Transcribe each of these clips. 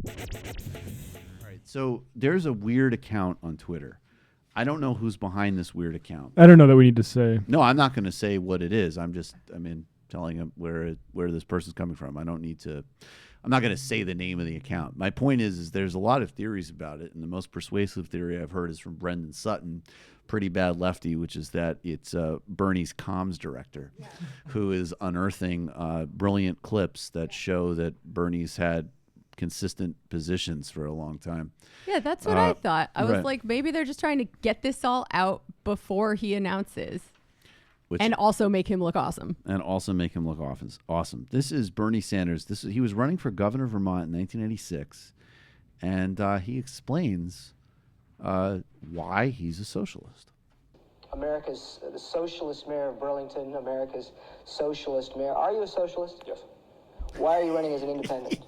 All right. So there's a weird account on Twitter. I don't know who's behind this weird account. I don't know that we need to say. No, I'm not going to say what it is. Telling him where this person's coming from. I'm not going to say the name of the account. My point is there's a lot of theories about it, and the most persuasive theory I've heard is from Brendan Sutton, pretty bad lefty, which is that it's Bernie's comms director, who is unearthing brilliant clips that show that Bernie's had consistent positions for a long time. Yeah, that's what I thought. I was right. like, maybe they're just trying to get this all out before he announces. And also make him look awesome. Awesome. This is Bernie Sanders. He was running for governor of Vermont in 1986, and he explains why he's a socialist. America's the socialist mayor of Burlington, America's socialist mayor. Are you a socialist? Yes. Why are you running as an independent?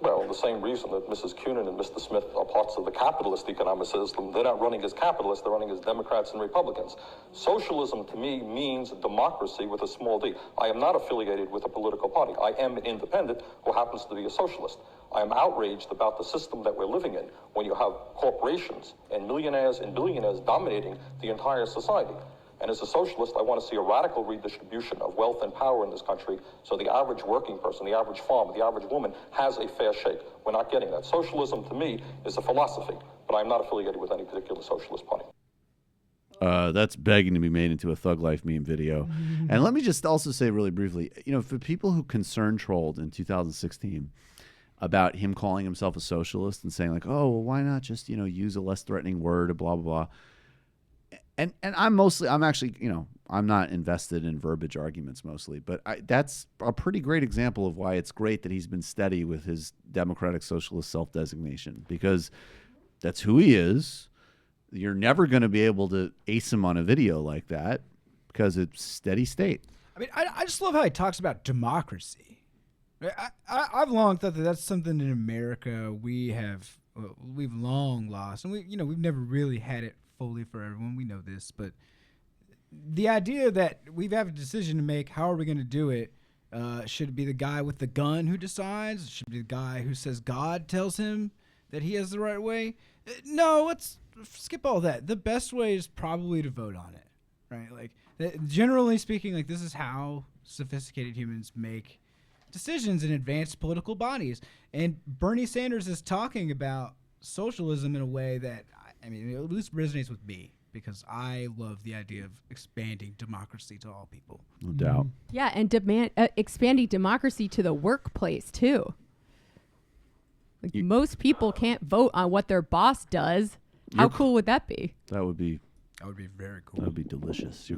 Well, the same reason that Mrs. Cunin and Mr. Smith are parts of the capitalist economic system. They're not running as capitalists, they're running as Democrats and Republicans. Socialism, to me, means democracy with a small d. I am not affiliated with a political party. I am an independent who happens to be a socialist. I am outraged about the system that we're living in when you have corporations and millionaires and billionaires dominating the entire society. And as a socialist, I want to see a radical redistribution of wealth and power in this country so the average working person, the average farmer, the average woman has a fair shake. We're not getting that. Socialism, to me, is a philosophy, but I'm not affiliated with any particular socialist party. That's begging to be made into a Thug Life meme video. And let me just also say really briefly, for people who concern trolled in 2016 about him calling himself a socialist and saying like, oh, well, why not just, use a less threatening word or blah, blah, blah. And I'm actually, I'm not invested in verbiage arguments mostly, but that's a pretty great example of why it's great that he's been steady with his democratic socialist self-designation, because that's who he is. You're never going to be able to ace him on a video like that because it's steady state. I mean, I just love how he talks about democracy. I've long thought that that's something in America we've long lost, and we've never really had it fully for everyone. We know this, but the idea that we have a decision to make, how are we going to do it? Should it be the guy with the gun who decides? Should it be the guy who says God tells him that he has the right way? No, let's skip all that. The best way is probably to vote on it, right? Like, generally speaking, like, this is how sophisticated humans make decisions in advanced political bodies. And Bernie Sanders is talking about socialism in a way that, it at least resonates with me, because I love the idea of expanding democracy to all people. No doubt. Yeah, and expanding democracy to the workplace, too. Like, most people can't vote on what their boss does. How cool would that be? That would be very cool. That would be delicious. Your